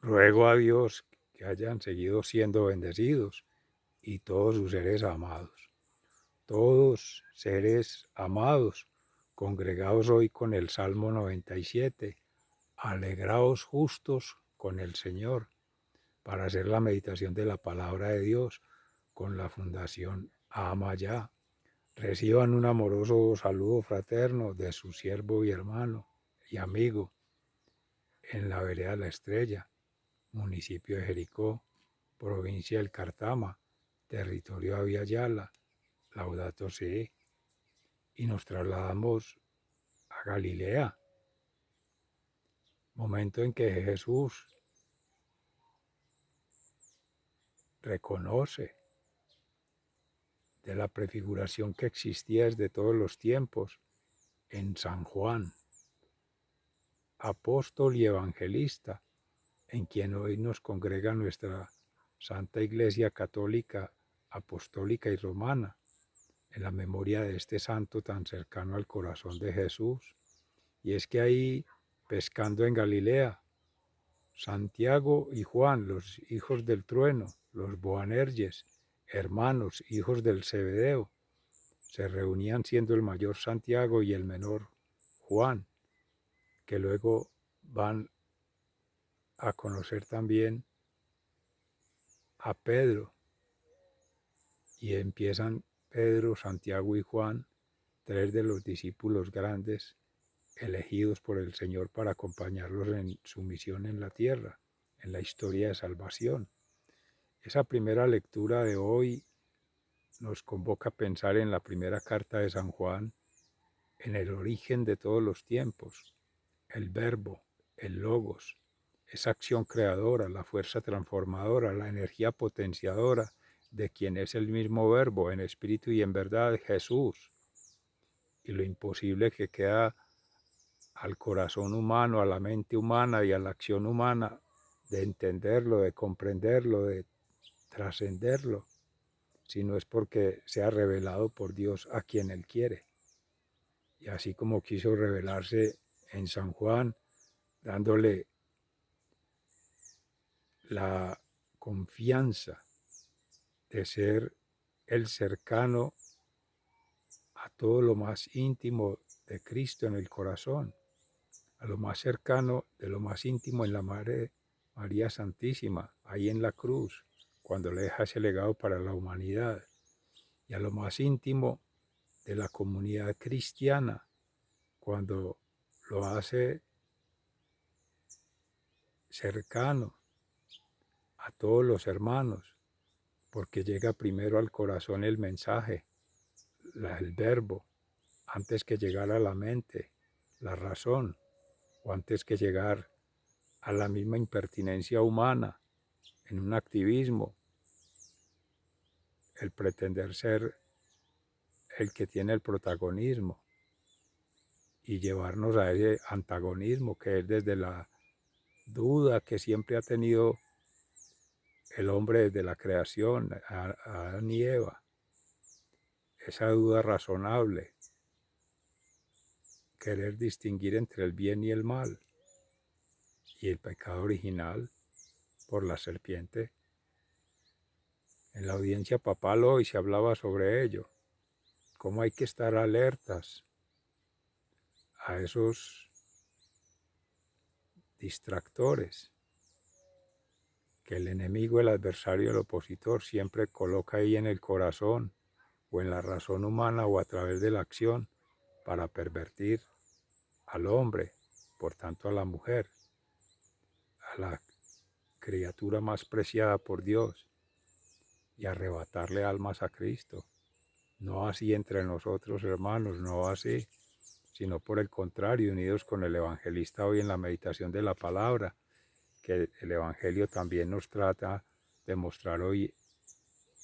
Ruego a Dios que hayan seguido siendo bendecidos y todos sus seres amados. Todos seres amados, congregados hoy con el Salmo 97, alegraos justos con el Señor, para hacer la meditación de la palabra de Dios con la Fundación Ama Ya. Reciban un amoroso saludo fraterno de su siervo y hermano y amigo en la vereda La Estrella, municipio de Jericó, provincia del Cartama, territorio de Aviala, Laudato Si. Y nos trasladamos a Galilea, momento en que Jesús reconoce de la prefiguración que existía desde todos los tiempos en San Juan, apóstol y evangelista, en quien hoy nos congrega nuestra Santa Iglesia Católica, Apostólica y Romana, en la memoria de este santo tan cercano al corazón de Jesús. Y es que ahí, pescando en Galilea, Santiago y Juan, los hijos del trueno, los Boanerges, hermanos, hijos del Zebedeo, se reunían siendo el mayor Santiago y el menor Juan, que luego van a conocer también a Pedro, y empiezan Pedro, Santiago y Juan, tres de los discípulos grandes elegidos por el Señor para acompañarlos en su misión en la tierra, en la historia de salvación. Esa primera lectura de hoy nos convoca a pensar en la primera carta de San Juan, en el origen de todos los tiempos, el verbo, el logos, esa acción creadora, la fuerza transformadora, la energía potenciadora de quien es el mismo verbo en espíritu y en verdad, Jesús. Y lo imposible que queda al corazón humano, a la mente humana y a la acción humana de entenderlo, de comprenderlo, de trascenderlo, si no es porque sea revelado por Dios a quien Él quiere. Y así como quiso revelarse en San Juan, dándole la confianza de ser el cercano a todo lo más íntimo de Cristo en el corazón, a lo más cercano de lo más íntimo en la Madre María Santísima, ahí en la cruz, cuando le deja ese legado para la humanidad, y a lo más íntimo de la comunidad cristiana, cuando lo hace cercano a todos los hermanos, porque llega primero al corazón el mensaje, el verbo, antes que llegar a la mente, la razón, o antes que llegar a la misma impertinencia humana, en un activismo, el pretender ser el que tiene el protagonismo y llevarnos a ese antagonismo que es desde la duda que siempre ha tenido el hombre desde la creación, a Adán y Eva, esa duda razonable, querer distinguir entre el bien y el mal, y el pecado original por la serpiente. En la audiencia papal hoy se hablaba sobre ello, cómo hay que estar alertas a esos distractores que el enemigo, el adversario, el opositor siempre coloca ahí en el corazón o en la razón humana o a través de la acción para pervertir al hombre, por tanto a la mujer, a la criatura más preciada por Dios, y arrebatarle almas a Cristo. No así entre nosotros, hermanos, no así, sino por el contrario, unidos con el evangelista hoy en la meditación de la palabra, que el evangelio también nos trata de mostrar hoy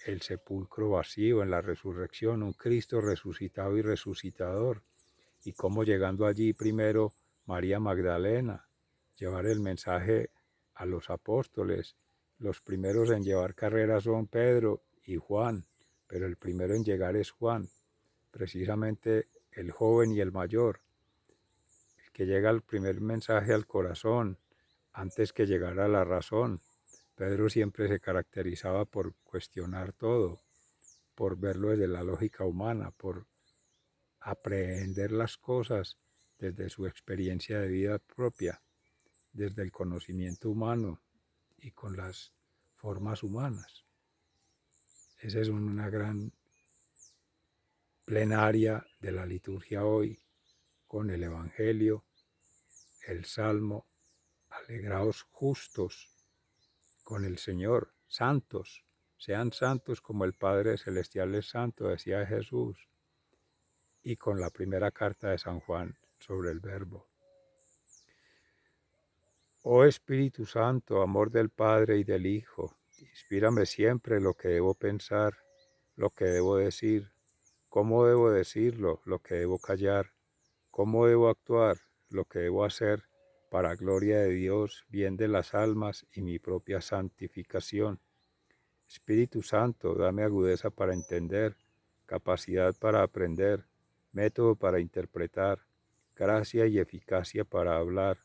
el sepulcro vacío en la resurrección, un Cristo resucitado y resucitador, y cómo llegando allí primero María Magdalena, llevar el mensaje a los apóstoles. Los primeros en llevar carrera son Pedro y Juan, pero el primero en llegar es Juan, precisamente el joven y el mayor, el que llega el primer mensaje al corazón, antes que llegara la razón. Pedro siempre se caracterizaba por cuestionar todo, por verlo desde la lógica humana, por aprehender las cosas desde su experiencia de vida propia, desde el conocimiento humano y con las formas humanas. Esa es una gran plenaria de la liturgia hoy, con el Evangelio, el Salmo, alegraos justos con el Señor, santos, sean santos como el Padre Celestial es santo, decía Jesús, y con la primera carta de San Juan sobre el Verbo. Oh Espíritu Santo, amor del Padre y del Hijo, inspírame siempre lo que debo pensar, lo que debo decir, cómo debo decirlo, lo que debo callar, cómo debo actuar, lo que debo hacer, para gloria de Dios, bien de las almas y mi propia santificación. Espíritu Santo, dame agudeza para entender, capacidad para aprender, método para interpretar, gracia y eficacia para hablar.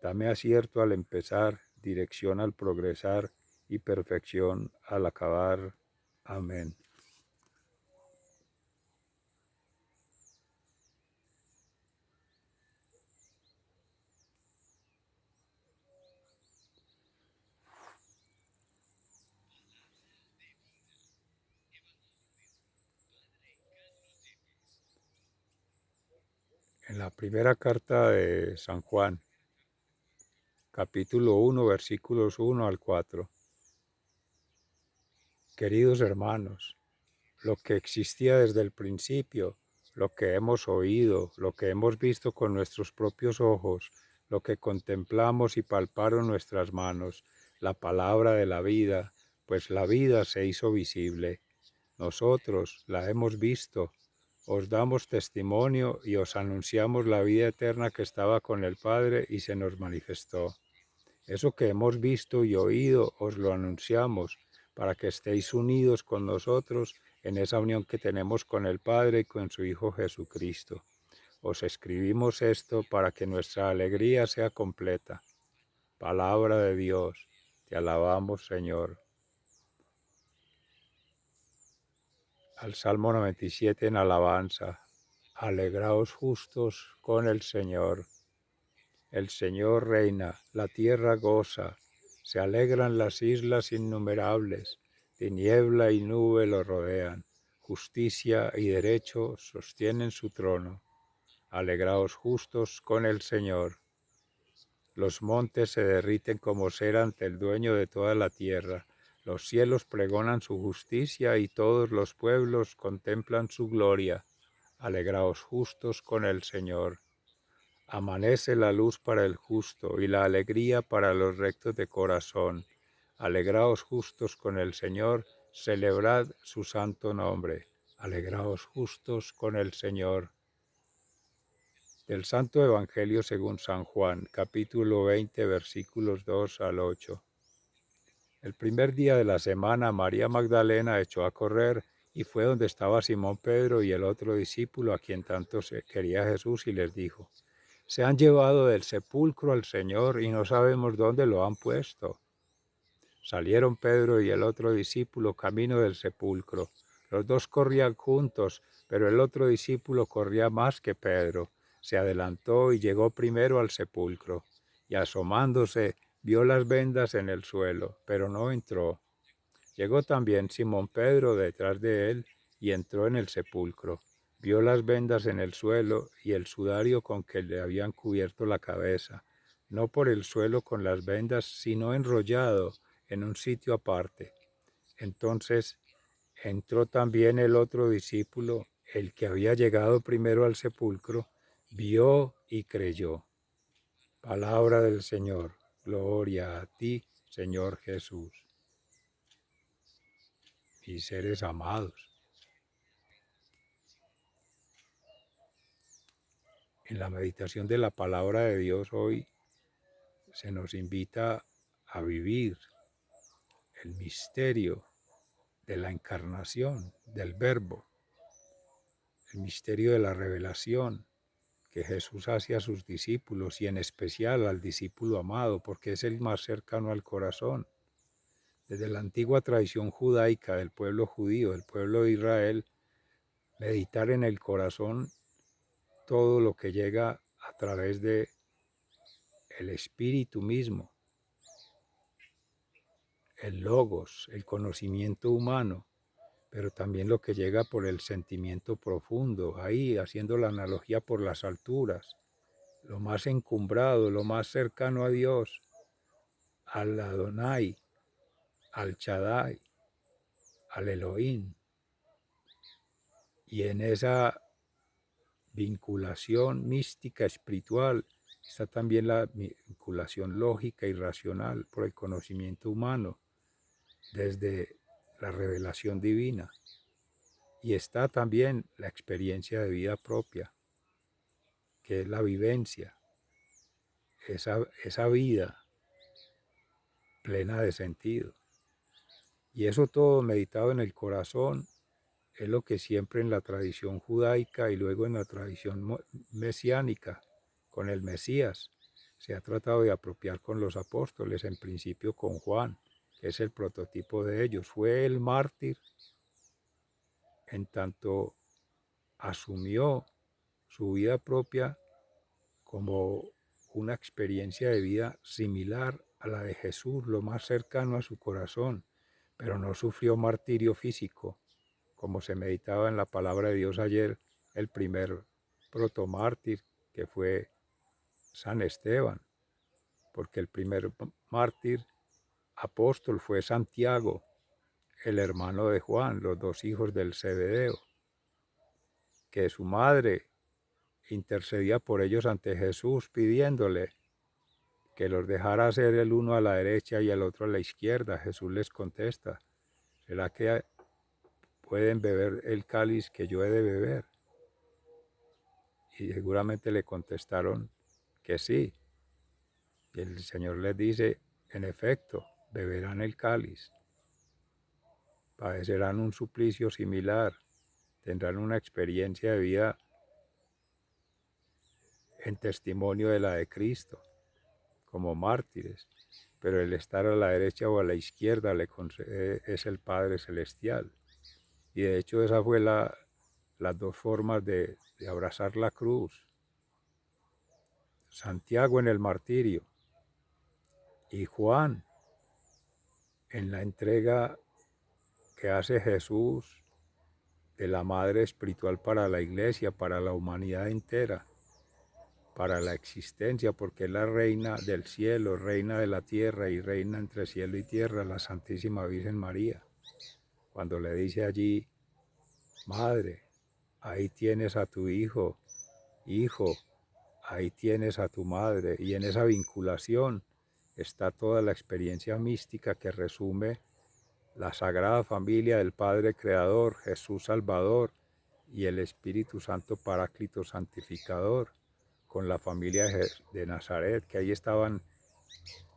Dame acierto al empezar, dirección al progresar y perfección al acabar. Amén. En la primera carta de San Juan, capítulo 1, versículos 1 al 4. Queridos hermanos, lo que existía desde el principio, lo que hemos oído, lo que hemos visto con nuestros propios ojos, lo que contemplamos y palparon nuestras manos, la palabra de la vida, pues la vida se hizo visible. Nosotros la hemos visto, os damos testimonio y os anunciamos la vida eterna que estaba con el Padre y se nos manifestó. Eso que hemos visto y oído os lo anunciamos, para que estéis unidos con nosotros en esa unión que tenemos con el Padre y con su Hijo Jesucristo. Os escribimos esto para que nuestra alegría sea completa. Palabra de Dios, te alabamos, Señor. Al Salmo 97 en alabanza. Alegraos justos con el Señor. El Señor reina, la tierra goza, se alegran las islas innumerables, tiniebla y nube lo rodean, justicia y derecho sostienen su trono. Alegraos justos con el Señor. Los montes se derriten como cera ante el dueño de toda la tierra, los cielos pregonan su justicia y todos los pueblos contemplan su gloria. Alegraos justos con el Señor. Amanece la luz para el justo y la alegría para los rectos de corazón. Alegraos justos con el Señor, celebrad su santo nombre. Alegraos justos con el Señor. Del Santo Evangelio según San Juan, capítulo 20, versículos 2 al 8. El primer día de la semana, María Magdalena echó a correr y fue donde estaba Simón Pedro y el otro discípulo a quien tanto quería Jesús y les dijo: se han llevado del sepulcro al Señor y no sabemos dónde lo han puesto. Salieron Pedro y el otro discípulo camino del sepulcro. Los dos corrían juntos, pero el otro discípulo corría más que Pedro. Se adelantó y llegó primero al sepulcro, y asomándose vio las vendas en el suelo, pero no entró. Llegó también Simón Pedro detrás de él y entró en el sepulcro. Vio las vendas en el suelo y el sudario con que le habían cubierto la cabeza, no por el suelo con las vendas, sino enrollado en un sitio aparte. Entonces entró también el otro discípulo, el que había llegado primero al sepulcro, vio y creyó. Palabra del Señor. Gloria a ti, Señor Jesús. Mis seres amados. En la meditación de la palabra de Dios hoy se nos invita a vivir el misterio de la encarnación del Verbo, el misterio de la revelación, que Jesús hace a sus discípulos y en especial al discípulo amado, porque es el más cercano al corazón. Desde la antigua tradición judaica del pueblo judío, del pueblo de Israel, meditar en el corazón todo lo que llega a través de el espíritu mismo, el logos, el conocimiento humano, pero también lo que llega por el sentimiento profundo, ahí haciendo la analogía por las alturas, lo más encumbrado, lo más cercano a Dios, al Adonai, al Shaddai, al Elohim. Y en esa vinculación mística espiritual está también la vinculación lógica y racional por el conocimiento humano desde la revelación divina. Y está también la experiencia de vida propia, que es la vivencia, esa vida plena de sentido. Y eso todo meditado en el corazón es lo que siempre en la tradición judaica y luego en la tradición mesiánica, con el Mesías, se ha tratado de apropiar con los apóstoles, en principio con Juan, que es el prototipo de ellos. Fue el mártir en tanto asumió su vida propia como una experiencia de vida similar a la de Jesús, lo más cercano a su corazón, pero no sufrió martirio físico, como se meditaba en la palabra de Dios ayer, el primer protomártir que fue San Esteban, porque el primer mártir apóstol fue Santiago, el hermano de Juan, los dos hijos del Zebedeo, que su madre intercedía por ellos ante Jesús pidiéndole que los dejara hacer el uno a la derecha y el otro a la izquierda. Jesús les contesta, ¿será que pueden beber el cáliz que yo he de beber? Y seguramente le contestaron que sí. Y el Señor les dice, en efecto, beberán el cáliz, padecerán un suplicio similar, tendrán una experiencia de vida en testimonio de la de Cristo, como mártires, pero el estar a la derecha o a la izquierda le concede, es el Padre Celestial. Y de hecho esa fue las dos formas de abrazar la cruz. Santiago en el martirio y Juan en la entrega que hace Jesús de la Madre Espiritual para la Iglesia, para la humanidad entera, para la existencia, porque es la reina del cielo, reina de la tierra y reina entre cielo y tierra, la Santísima Virgen María. Cuando le dice allí, Madre, ahí tienes a tu hijo, hijo, ahí tienes a tu madre, y en esa vinculación está toda la experiencia mística que resume la Sagrada Familia del Padre Creador, Jesús Salvador y el Espíritu Santo Paráclito Santificador, con la familia de Nazaret, que ahí estaban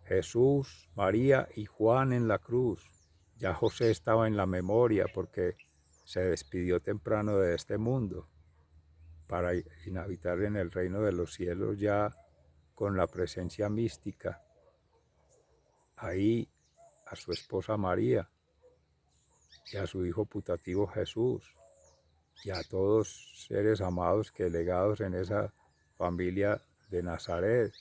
Jesús, María y Juan en la cruz. Ya José estaba en la memoria porque se despidió temprano de este mundo para inhabitar en el reino de los cielos ya con la presencia mística. Ahí a su esposa María y a su hijo putativo Jesús y a todos seres amados que legados en esa familia de Nazaret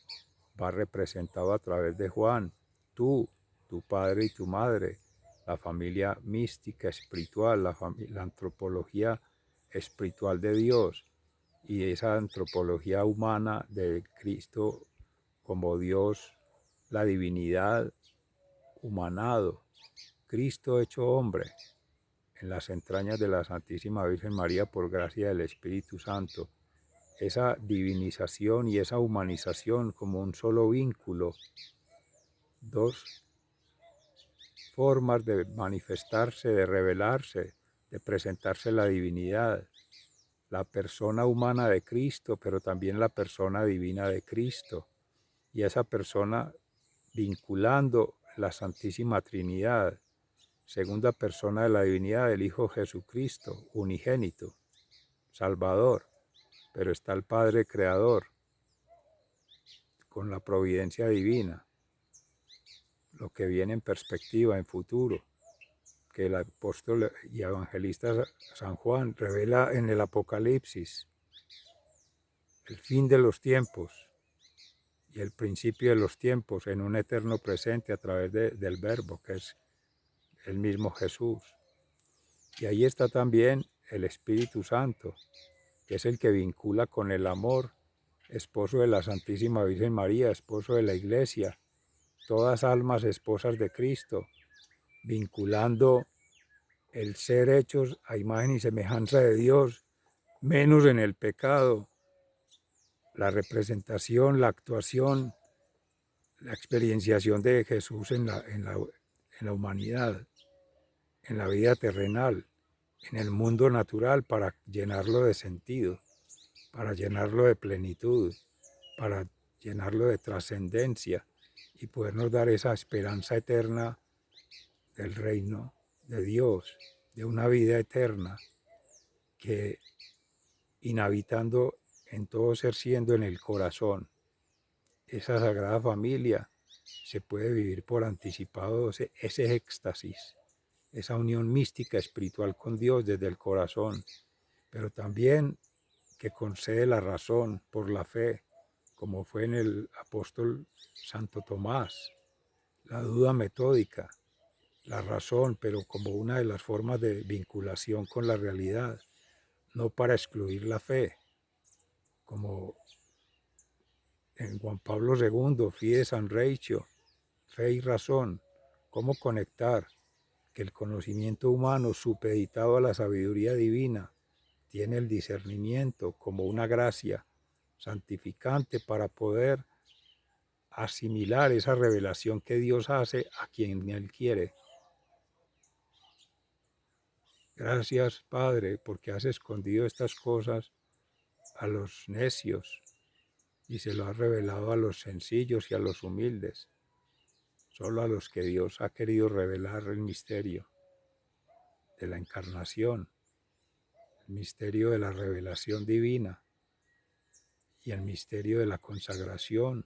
va representado a través de Juan, tú, tu padre y tu madre, la familia mística espiritual, la antropología espiritual de Dios y esa antropología humana de Cristo como Dios, la divinidad humanado, Cristo hecho hombre en las entrañas de la Santísima Virgen María por gracia del Espíritu Santo. Esa divinización y esa humanización como un solo vínculo, dos formas de manifestarse, de revelarse, de presentarse la divinidad, la persona humana de Cristo, pero también la persona divina de Cristo, y esa persona vinculando la Santísima Trinidad, segunda persona de la divinidad del Hijo Jesucristo, unigénito, Salvador, pero está el Padre Creador con la providencia divina, lo que viene en perspectiva, en futuro, que el apóstol y evangelista San Juan revela en el Apocalipsis, el fin de los tiempos y el principio de los tiempos en un eterno presente a través del Verbo, que es el mismo Jesús. Y ahí está también el Espíritu Santo, que es el que vincula con el amor, esposo de la Santísima Virgen María, esposo de la Iglesia, todas almas esposas de Cristo, vinculando el ser hechos a imagen y semejanza de Dios, menos en el pecado, la representación, la actuación, la experienciación de Jesús en la humanidad, en la vida terrenal, en el mundo natural, para llenarlo de sentido, para llenarlo de plenitud, para llenarlo de trascendencia y podernos dar esa esperanza eterna del reino de Dios, de una vida eterna que inhabitando en todo ser siendo en el corazón. Esa Sagrada Familia se puede vivir por anticipado, ese éxtasis, esa unión mística espiritual con Dios desde el corazón, pero también que concede la razón por la fe, como fue en el apóstol Santo Tomás, la duda metódica, la razón, pero como una de las formas de vinculación con la realidad, no para excluir la fe, como en Juan Pablo II, Fides San Reicho, fe y razón, cómo conectar que el conocimiento humano supeditado a la sabiduría divina tiene el discernimiento como una gracia santificante para poder asimilar esa revelación que Dios hace a quien Él quiere. Gracias, Padre, porque has escondido estas cosas a los necios y se lo has revelado a los sencillos y a los humildes, solo a los que Dios ha querido revelar el misterio de la encarnación, el misterio de la revelación divina y el misterio de la consagración,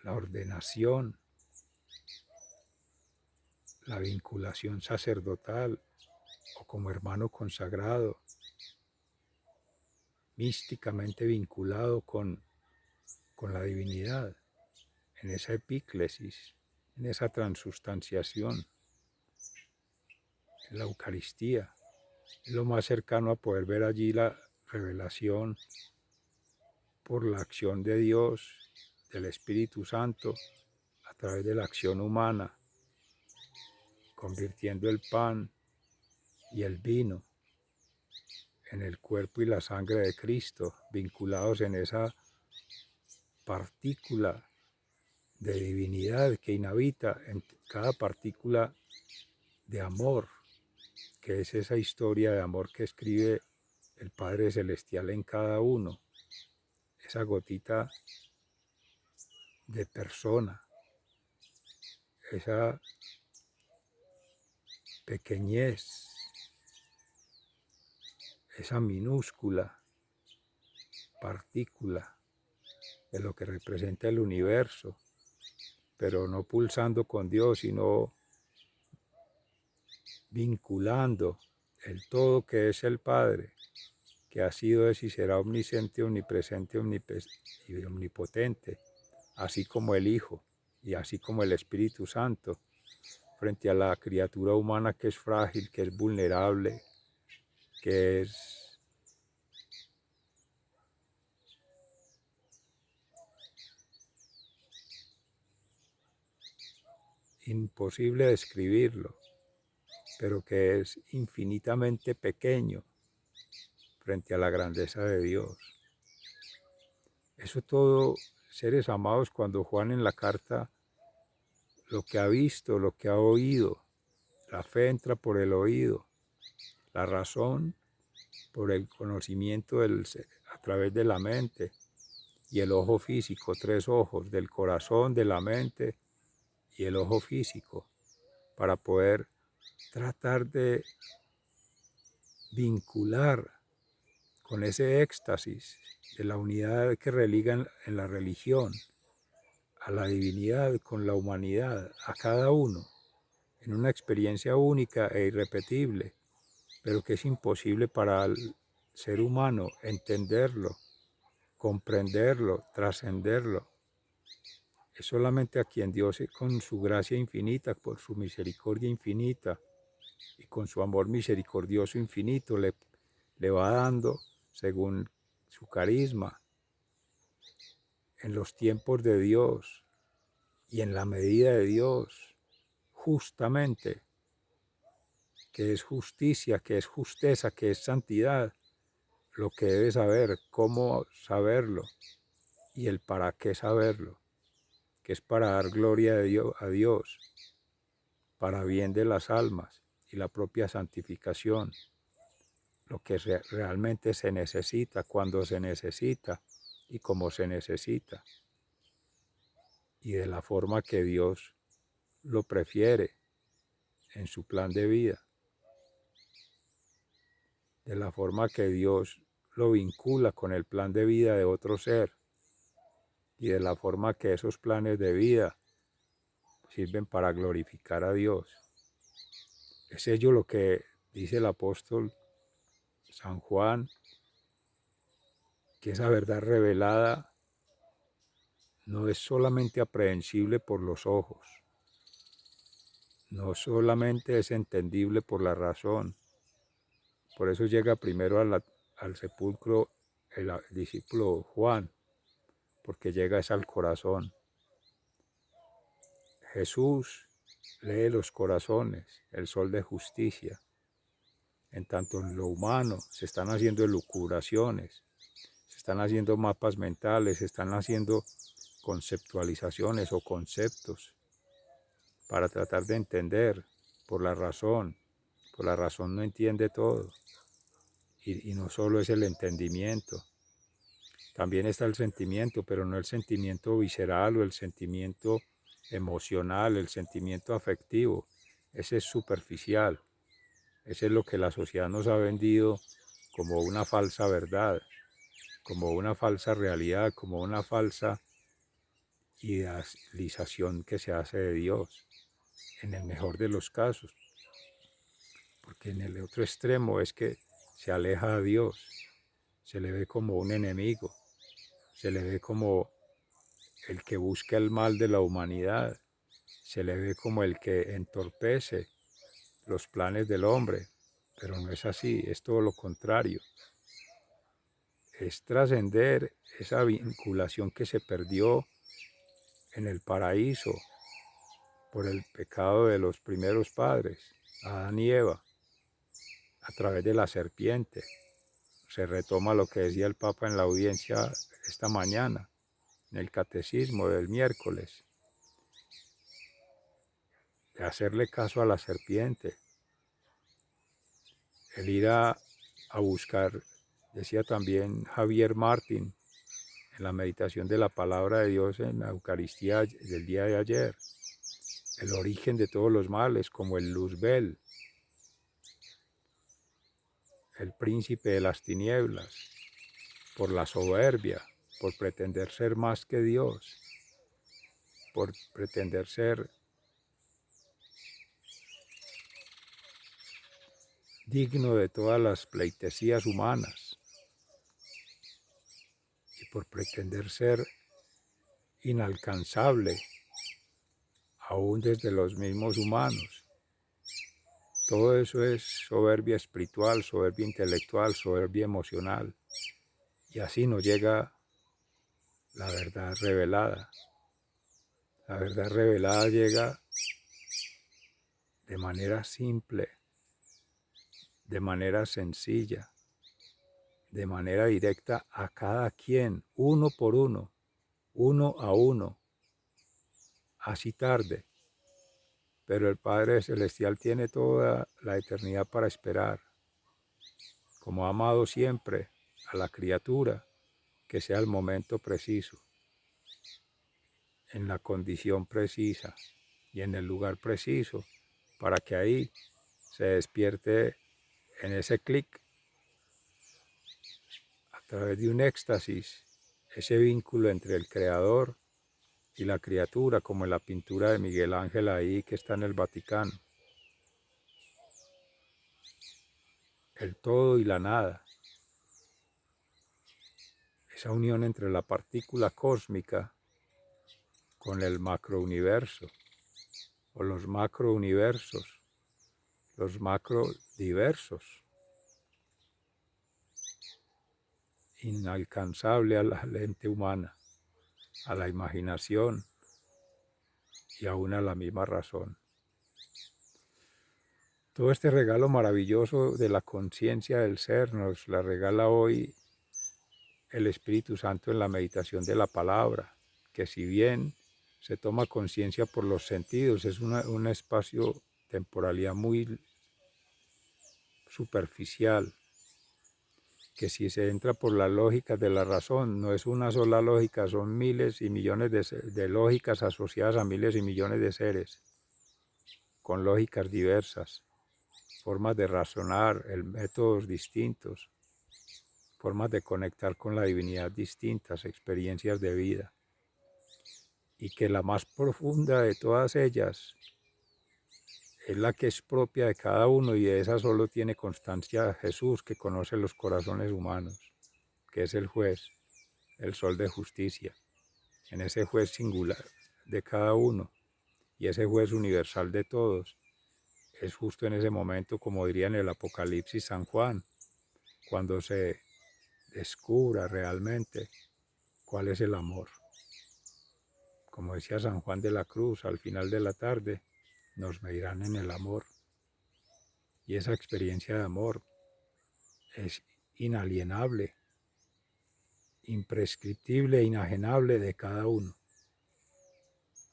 la ordenación, la vinculación sacerdotal o como hermano consagrado, místicamente vinculado con la divinidad, en esa epíclesis, en esa transustanciación, en la Eucaristía. Es lo más cercano a poder ver allí la revelación por la acción de Dios, del Espíritu Santo, a través de la acción humana, convirtiendo el pan y el vino en el cuerpo y la sangre de Cristo, vinculados en esa partícula de divinidad que inhabita en cada partícula de amor, que es esa historia de amor que escribe el Padre Celestial en cada uno, esa gotita de persona, esa pequeñez, esa minúscula partícula de lo que representa el universo, pero no pulsando con Dios, sino vinculando el todo que es el Padre, que ha sido, es y será omnisciente, omnipresente y omnipotente, así como el Hijo y así como el Espíritu Santo, frente a la criatura humana que es frágil, que es vulnerable, que es imposible describirlo, pero que es infinitamente pequeño frente a la grandeza de Dios. Eso todo, seres amados, cuando Juan en la carta, lo que ha visto, lo que ha oído, la fe entra por el oído, la razón por el conocimiento a través de la mente y el ojo físico, tres ojos, del corazón, de la mente y el ojo físico, para poder tratar de vincular con ese éxtasis de la unidad que religa en la religión, a la divinidad con la humanidad, a cada uno, en una experiencia única e irrepetible, pero que es imposible para el ser humano entenderlo, comprenderlo, trascenderlo. Es solamente a quien Dios, con su gracia infinita, por su misericordia infinita y con su amor misericordioso infinito, le va dando según su carisma, en los tiempos de Dios y en la medida de Dios, justamente, que es justicia, que es justeza, que es santidad, lo que debe saber, cómo saberlo y el para qué saberlo, que es para dar gloria a Dios, para bien de las almas y la propia santificación, lo que realmente se necesita, cuando se necesita y como se necesita, y de la forma que Dios lo prefiere en su plan de vida, de la forma que Dios lo vincula con el plan de vida de otro ser, y de la forma que esos planes de vida sirven para glorificar a Dios. Es ello lo que dice el apóstol San Juan, que esa verdad revelada no es solamente aprehensible por los ojos, no solamente es entendible por la razón. Por eso llega primero al sepulcro el discípulo Juan, porque llega es al corazón. Jesús lee los corazones, el sol de justicia. En tanto en lo humano se están haciendo elucubraciones, se están haciendo mapas mentales, se están haciendo conceptualizaciones o conceptos para tratar de entender por la razón. Por la razón no entiende todo. Y no solo es el entendimiento, también está el sentimiento, pero no el sentimiento visceral o el sentimiento emocional, el sentimiento afectivo. Ese es superficial. Ese es lo que la sociedad nos ha vendido como una falsa verdad, como una falsa realidad, como una falsa idealización que se hace de Dios, en el mejor de los casos. Porque en el otro extremo es que se aleja a Dios, se le ve como un enemigo, se le ve como el que busca el mal de la humanidad, se le ve como el que entorpece los planes del hombre, pero no es así, es todo lo contrario. Es trascender esa vinculación que se perdió en el paraíso por el pecado de los primeros padres, Adán y Eva, a través de la serpiente. Se retoma lo que decía el Papa en la audiencia esta mañana, en el catecismo del miércoles, de hacerle caso a la serpiente, el ir a buscar, decía también Javier Martín, en la meditación de la palabra de Dios en la Eucaristía del día de ayer, el origen de todos los males, como el Luzbel, el príncipe de las tinieblas, por la soberbia, por pretender ser más que Dios, por pretender ser digno de todas las pleitesías humanas y por pretender ser inalcanzable aún desde los mismos humanos. Todo eso es soberbia espiritual, soberbia intelectual, soberbia emocional. Y así no llega la verdad revelada. La verdad revelada llega de manera simple, de manera sencilla, de manera directa a cada quien, uno por uno a uno, así tarde. Pero el Padre Celestial tiene toda la eternidad para esperar, como ha amado siempre a la criatura, que sea el momento preciso, en la condición precisa y en el lugar preciso, para que ahí se despierte en ese clic través de un éxtasis, ese vínculo entre el Creador y la criatura, como en la pintura de Miguel Ángel ahí que está en el Vaticano. El todo y la nada. Esa unión entre la partícula cósmica con el macrouniverso o los macrouniversos, los macrodiversos, inalcanzable a la mente humana, a la imaginación y aún a la misma razón. Todo este regalo maravilloso de la conciencia del ser nos la regala hoy el Espíritu Santo en la meditación de la palabra, que si bien se toma conciencia por los sentidos, es un espacio temporalidad muy superficial, que si se entra por las lógicas de la razón, no es una sola lógica, son miles y millones de lógicas asociadas a miles y millones de seres, con lógicas diversas, formas de razonar, métodos distintos, formas de conectar con la divinidad distintas, experiencias de vida, y que la más profunda de todas ellas es la que es propia de cada uno, y de esa solo tiene constancia Jesús, que conoce los corazones humanos, que es el juez, el sol de justicia, en ese juez singular de cada uno y ese juez universal de todos. Es justo en ese momento, como diría en el Apocalipsis San Juan, cuando se descubra realmente cuál es el amor. Como decía San Juan de la Cruz, al final de la tarde nos medirán en el amor. Y esa experiencia de amor es inalienable, imprescriptible e inajenable de cada uno.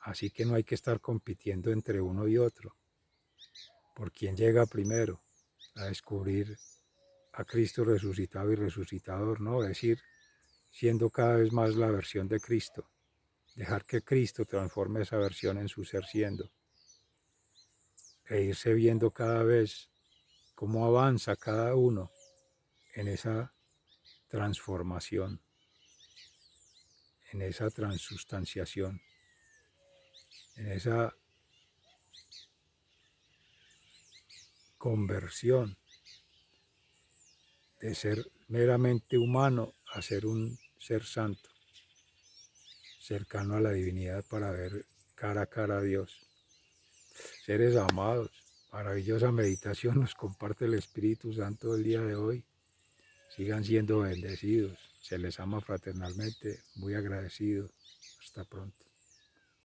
Así que no hay que estar compitiendo entre uno y otro por quién llega primero a descubrir a Cristo resucitado y resucitador, no, es ir siendo cada vez más la versión de Cristo, dejar que Cristo transforme esa versión en su ser siendo, e irse viendo cada vez cómo avanza cada uno en esa transformación, en esa transustanciación, en esa conversión de ser meramente humano a ser un ser santo, cercano a la divinidad para ver cara a cara a Dios. Seres amados, maravillosa meditación nos comparte el Espíritu Santo el día de hoy. Sigan siendo bendecidos, se les ama fraternalmente, muy agradecido. Hasta pronto.